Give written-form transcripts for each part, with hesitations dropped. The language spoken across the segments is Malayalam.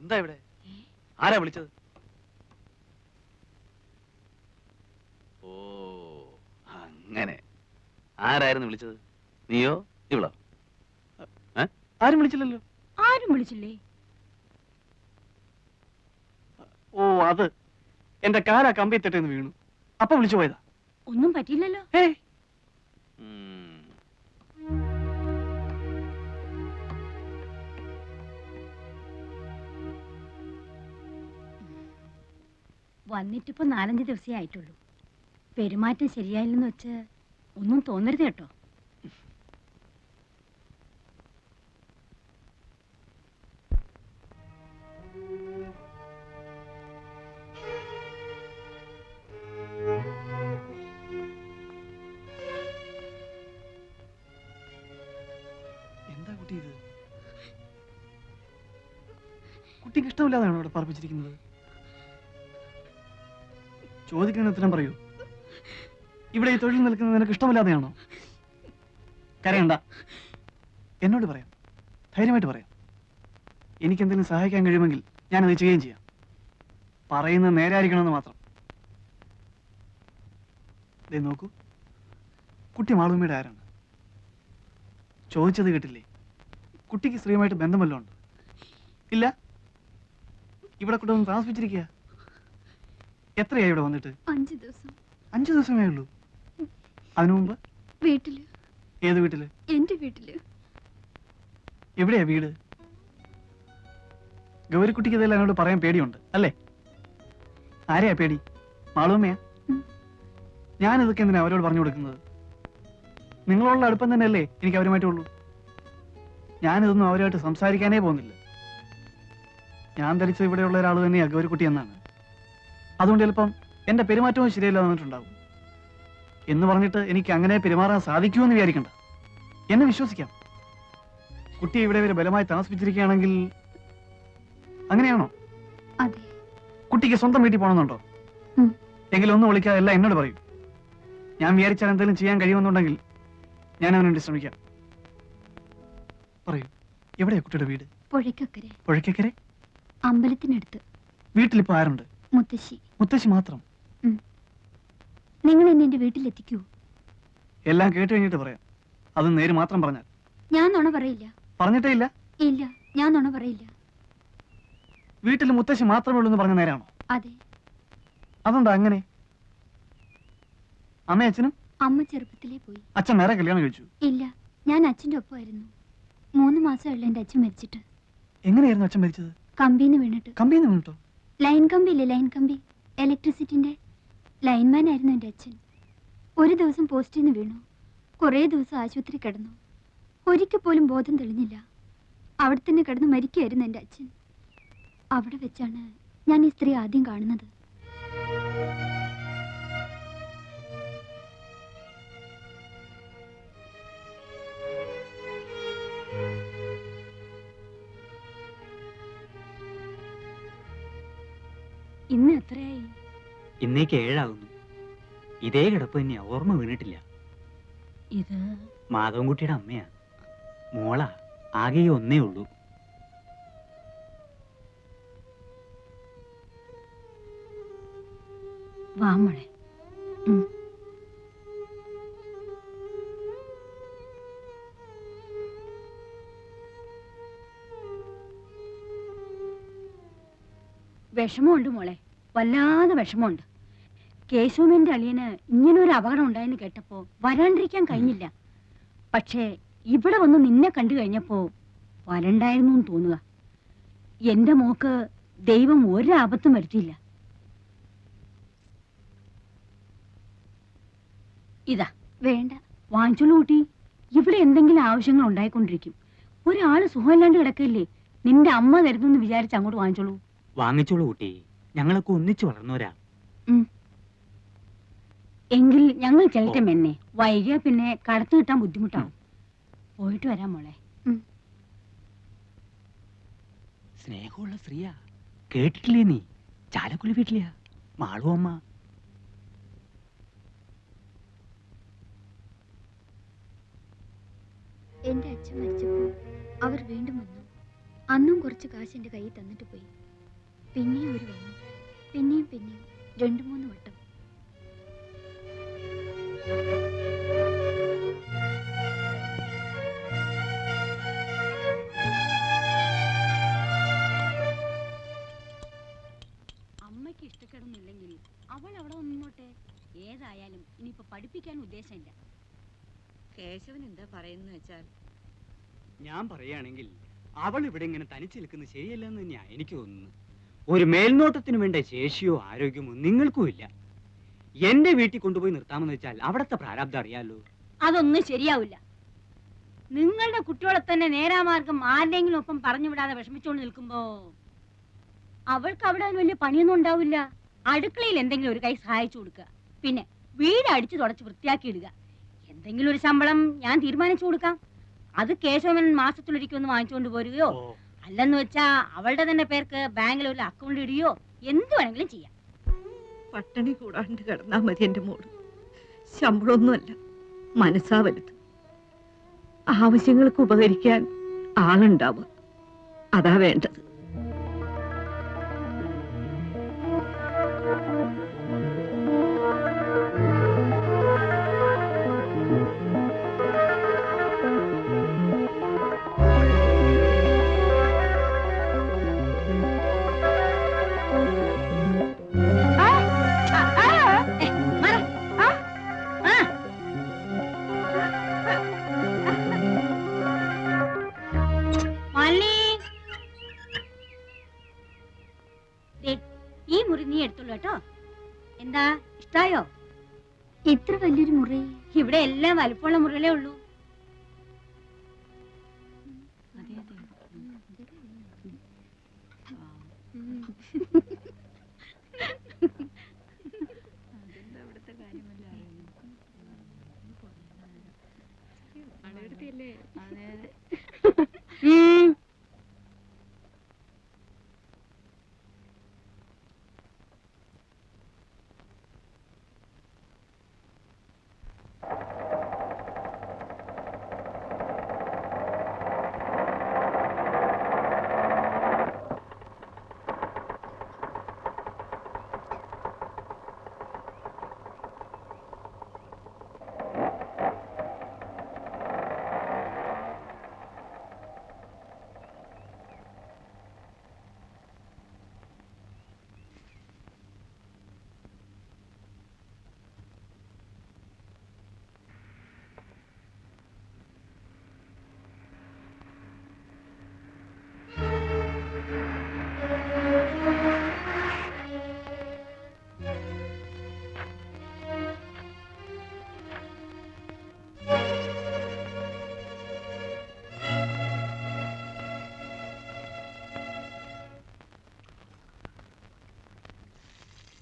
എന്താ ഇവിടെ? ആരാ വിളിച്ചത്? ഓ അങ്ങനെ. ആരായിരുന്നു വിളിച്ചത്? നീയോ ഇവളോ? ആരും വിളിച്ചില്ലല്ലോ. ആരും വിളിച്ചില്ലേ? ഓ അത് എന്റെ കാലാ കമ്പിത്തെറ്റെന്ന് വീണു. അപ്പൊ വിളിച്ചു പോയതാ. ഒന്നും പറ്റിയില്ലല്ലോ. വന്നിട്ടിപ്പോ 4-5 ദിവസമേ ആയിട്ടുള്ളൂ. പെരുമാറ്റം ശരിയായില്ലെന്ന് വെച്ച് ഒന്നും തോന്നരുത് കേട്ടോ. എന്താ കുട്ടി ഇത്? കുട്ടിക്ക് ഇഷ്ടമില്ലാതാണോ ഇവിടെ പറപ്പിച്ചിരിക്കുന്നത്? ചോദിക്കുന്ന ഉത്തരം പറയൂ. ഇവിടെ ഈ തൊഴിൽ നിൽക്കുന്നത് നിനക്ക് ഇഷ്ടമില്ലാതെയാണോ? കരയണ്ട, എന്നോട് പറയാം, ധൈര്യമായിട്ട് പറയാം. എനിക്കെന്തെങ്കിലും സഹായിക്കാൻ കഴിയുമെങ്കിൽ ഞാനത് ചെയ്യുകയും ചെയ്യാം. പറയുന്നത് നേരായിരിക്കണമെന്ന് മാത്രം. ദേ നോക്കൂ, കുട്ടി മാളൂമ്മയുടെ ആരാണ്? ചോദിച്ചത് കേട്ടില്ലേ? കുട്ടിക്ക് സ്ത്രീയുമായിട്ട് ബന്ധം വല്ലതും ഉണ്ട്? ഇല്ല. ഇവിടെ കൂടെ ഒന്ന് താമസിപ്പിച്ചിരിക്കുക. എത്രയായി ഇവിടെ വന്നിട്ട്? 5 ദിവസം. 5 ദിവസമേ ഉള്ളൂ. അതിനു മുമ്പ് വീട്ടില്. ഏത് വീട്ടില്? എന്റെ വീട്ടില്. എവിടെയാ വീട്? ഗൗരിക്കുട്ടിക്ക് ഇതെല്ലാം എന്നോട് പറയാൻ പേടിയുണ്ട് അല്ലേ? ആരെയാ പേടി? മാളൂമ്മയാ? ഞാനിതൊക്കെ എന്തിനാ അവരോട് പറഞ്ഞു കൊടുക്കുന്നത്? നിങ്ങളോടുള്ള അടുപ്പം തന്നെയല്ലേ എനിക്ക് അവരുമായിട്ടുള്ളൂ. ഞാനിതൊന്നും അവരുമായിട്ട് സംസാരിക്കാനേ പോകുന്നില്ല. ഞാൻ ധരിച്ചത് ഇവിടെയുള്ള ഒരാൾ തന്നെയാ ഗൗരിക്കുട്ടി എന്നാണ്. അതുകൊണ്ട് ചിലപ്പം എന്റെ പെരുമാറ്റവും ശരിയല്ല വന്നിട്ടുണ്ടാവും. എന്ന് പറഞ്ഞിട്ട് എനിക്ക് അങ്ങനെ പെരുമാറാൻ സാധിക്കുമെന്ന് വിചാരിക്കണ്ട. എന്നെ വിശ്വസിക്കാം. കുട്ടി ഇവിടെ വരെ ബലമായി താമസിപ്പിച്ചിരിക്കുകയാണെങ്കിൽ അങ്ങനെയാണോ? കുട്ടിക്ക് സ്വന്തം വീട്ടിൽ പോകണമെന്നുണ്ടോ? എങ്കിലും ഒന്ന് വിളിക്കാതെ എല്ലാം എന്നോട് പറയൂ. ഞാൻ വിചാരിച്ചാൽ എന്തെങ്കിലും ചെയ്യാൻ കഴിയുമെന്നുണ്ടെങ്കിൽ ഞാൻ അവനുവേണ്ടി ശ്രമിക്കാം. പറയൂ, എവിടെയാ കുട്ടിയുടെ വീട്? പുഴയ്ക്കക്കരെ. പുഴയ്ക്കക്കരെ? അമ്പലത്തിനടുത്ത്. വീട്ടിലിപ്പോ ആരുണ്ട്? മുത്തശ്ശി. മുത്തശ്ശി മാത്രം? നിങ്ങൾ എന്നെ എന്റെ വീട്ടിലെത്തിക്കൂ. എല്ലാം കേട്ട് കഴിഞ്ഞിട്ട് പറയാം. അത് നേര് മാത്രം പറഞ്ഞാൽ. ഞാൻ നുണ പറയില്ല. പറഞ്ഞിട്ടേ ഇല്ല? ഇല്ല, ഞാൻ നുണ പറയില്ല. വീട്ടിൽ മുത്തശ്ശി മാത്രമേ ഉള്ളൂ എന്ന് പറഞ്ഞ നേരാണോ? അതെ. അതെന്താ അങ്ങനെ? അമ്മ അച്ഛനും? അമ്മ ചെറുപ്പത്തിലേ പോയി. അച്ഛൻ വേറെ കല്യാണം കഴിച്ചു? ഇല്ല, ഞാൻ അച്ഛന്റെ ഒപ്പമായിരുന്നു. 3 മാസമുള്ള എന്റെ അച്ഛൻ മരിച്ചിട്ട്. എങ്ങനെയായിരുന്നു അച്ഛൻ മരിച്ചത്? കമ്പിന്ന് വീണിട്ട്. കമ്പിന്ന് വീണിട്ടോ? ലൈൻ കമ്പി ഇല്ലേ, ലൈൻ കമ്പി, ഇലക്ട്രിസിറ്റിന്റെ ലൈൻമാൻ ആയിരുന്നു എന്റെ അച്ഛൻ. ഒരു ദിവസം പോസ്റ്റിൽ നിന്ന് വീണു. കുറേ ദിവസം ആശുപത്രി കിടന്നു. ഒരിക്കൽ പോലും ബോധം തെളിഞ്ഞില്ല. അവിടെ തന്നെ കിടന്ന് മരിക്കുകയായിരുന്നു എന്റെ അച്ഛൻ. അവിടെ വെച്ചാണ് ഞാൻ ഈ സ്ത്രീ ആദ്യം കാണുന്നത്. ഇന്ന് എത്രയായി? ഇന്നേക്ക് 7 ആകുന്നു. ഇതേ കിടപ്പ് തന്നെയാ, ഓർമ്മ വീണിട്ടില്ല. ഇത് മാധവൻകുട്ടിയുടെ അമ്മയാ. മോളാ, ആകെ ഒന്നേ ഉള്ളൂ. വാ മോളെ. വിഷമമുണ്ട് മോളെ, വല്ലാതെ വിഷമമുണ്ട്. കേശവന്റെ അളിയന് ഇങ്ങനൊരു അപകടം ഉണ്ടായെന്ന് കേട്ടപ്പോ വരാണ്ടിരിക്കാൻ കഴിഞ്ഞില്ല. പക്ഷേ ഇവിടെ വന്ന് നിന്നെ കണ്ടു കഴിഞ്ഞപ്പോ വരണ്ടായിരുന്നു എന്ന് തോന്നുക. എന്റെ മോക്ക് ദൈവം ഒരു ആപത്തും വരുത്തിയില്ല. ഇതാ വേണ്ട, വാങ്ങിച്ചോളൂ കൂട്ടി. ഇവിടെ എന്തെങ്കിലും ആവശ്യങ്ങൾ ഉണ്ടായിക്കൊണ്ടിരിക്കും. ഒരാള് സുഖമില്ലാണ്ട് കിടക്കില്ലേ, നിന്റെ അമ്മ തരുന്നെന്ന് വിചാരിച്ച് അങ്ങോട്ട് വാങ്ങിച്ചോളൂ. വാങ്ങിച്ചോളൂ കുട്ടി, ഞങ്ങളൊക്കെ ഒന്നിച്ചു വളർന്നവരാ. എങ്കിൽ ഞങ്ങൾ ചെല്ലട്ടെ മെന്നെ. വൈകിയ പിന്നെ കടത്തു കിട്ടാൻ ബുദ്ധിമുട്ടാവും. പോയിട്ട് വരാം മോളെ. സ്നേഹമുള്ള സ്ത്രീയാ, കേട്ടിട്ടില്ലേ നീ? ചാലക്കുടി വീട്ടിലെയാ മാളു അമ്മ. എന്റെ അച്ഛൻ മരിച്ചപ്പോ അവർ വീണ്ടും വന്നു. അന്നും കുറച്ച് കാശ് എൻ്റെ കയ്യിൽ തന്നിട്ട് പോയി. പിന്നെയും ഒരു വന്നു, പിന്നെയും 2-3 വട്ടം. അമ്മയ്ക്ക് ഇഷ്ടക്കേടൊന്നുമില്ലെങ്കിൽ അവൾ അവിടെ നിന്നോട്ടെ. ഏതായാലും ഇനിയിപ്പോ പഠിപ്പിക്കാൻ ഉദ്ദേശമില്ല. കേശവൻ എന്താ പറയുന്ന വെച്ചാൽ, ഞാൻ പറയുകയാണെങ്കിൽ അവൾ ഇവിടെ ഇങ്ങനെ തനിച്ച് നിൽക്കുന്നത് ശരിയല്ലെന്ന് തന്നെയാ എനിക്ക് തോന്നുന്നു. ഒരു മേൽനോട്ടത്തിന് വേണ്ട ശേഷിയോ ആരോഗ്യമോ നിങ്ങൾക്കും ഇല്ല. എന്റെ വീട്ടിൽ കൊണ്ടുപോയി നിർത്താമെന്ന് വെച്ചാൽ അവിടത്തെ പ്രാരാബ്ദം അറിയാലോ. അതൊന്നും ശരിയാവില്ല. നിങ്ങളുടെ കുട്ടികളെ തന്നെ നേരാമാർഗം ആരുടെങ്കിലും ഒപ്പം പറഞ്ഞു വിടാതെ വിഷമിച്ചുകൊണ്ട് നിൽക്കുമ്പോ അവൾക്ക് അവിടെ വലിയ പണിയൊന്നും ഉണ്ടാവില്ല. അടുക്കളയിൽ എന്തെങ്കിലും ഒരു കൈ സഹായിച്ചു കൊടുക്കുക, പിന്നെ വീട് അടിച്ചു തുടച്ച് വൃത്തിയാക്കി ഇടുക. എന്തെങ്കിലും ഒരു ശമ്പളം ഞാൻ തീരുമാനിച്ചു കൊടുക്കാം. അത് കേശവൻ മാസത്തിലൊരിക്കൊന്ന് വാങ്ങിച്ചുകൊണ്ട് പോരുകയോ, അല്ലെന്ന് വെച്ചാ അവളുടെ തന്നെ പേർക്ക് ബാങ്കിൽ ഒരു അക്കൗണ്ട് ഇടുകയോ എന്ത് വേണമെങ്കിലും ചെയ്യാം. പട്ടിണി കൂടാണ്ട് കിടന്നാ മതി എന്റെ മോള്. ശമ്പളമൊന്നുമല്ല, മനസ്സാ വലുത്. ആവശ്യങ്ങൾക്ക് ഉപകരിക്കാൻ ആളുണ്ടാവുക, അതാ വേണ്ടത്. ഈ മുറി നീ എടുത്തോളൂ കേട്ടോ. എന്താ ഇഷ്ടായോ? ഇത്ര വലിയൊരു മുറി ഇവിടെ എല്ലാം വലുപ്പമുള്ള മുറികളേ ഉള്ളൂ.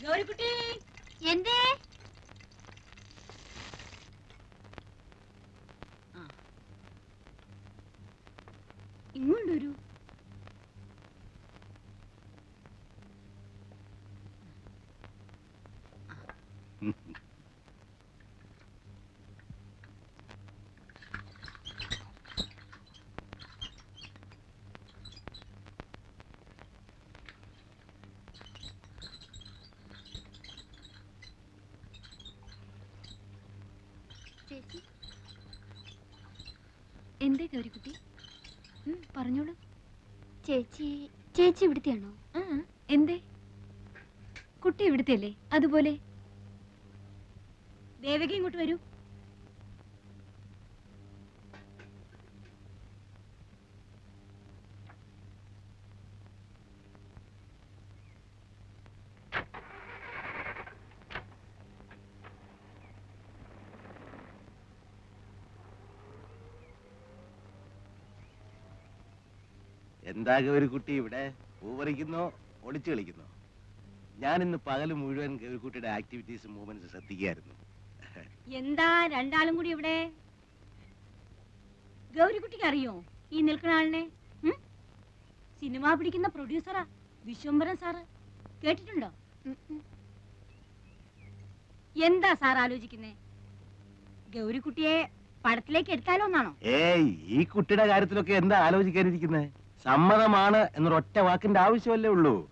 ഗൗരിക്കുട്ടി, എന്തേ? ഇങ്ങോട്ടൊരു ചേച്ചി, എന്തേ ഗൗരിക്കുട്ടി? പറഞ്ഞോളൂ. ചേച്ചി ഇവിടുത്തെയാണോ? എന്തേ? കുട്ടി ഇവിടുത്തെ അല്ലേ? അതുപോലെ ദേവകി ഇങ്ങോട്ട് വരൂ. എന്താ ഗൗരിക്കുട്ടി ഇവിടെ പൂവറിക്കുന്നോ ഒളിച്ചു കളിക്കുന്നോ? ഞാൻ ഇന്ന് പകല് മുഴുവൻ ഗൗരിക്കുട്ടിയുടെ ആക്ടിവിറ്റീസും മൂവ്മെന്റ്സ് ശ്രദ്ധിക്കുകയായിരുന്നു. എന്താ രണ്ടാളും കൂടി ഇവിടെ? ഗൗരിക്കുട്ടിക്ക് അറിയോ ഈ നിൽക്കുന്ന ആളിനെ? സിനിമ പിടിക്കുന്ന പ്രൊഡ്യൂസറാ, വിശ്വംഭരൻ സാറ്. കേട്ടിട്ടുണ്ടോ? എന്താ സാർ ആലോചിക്കുന്നേ? ഗൗരിക്കുട്ടിയെ പടത്തിലേക്ക് എടുത്താലോ എന്നാണോ? ഏയ്, ഈ കുട്ടിയുടെ കാര്യത്തിലൊക്കെ എന്താ ആലോചിക്കാനിരിക്കുന്നേ? സമ്മതമാണ് എന്നൊരൊറ്റ വാക്കിന്റെ ആവശ്യമല്ലേ ഉള്ളൂ.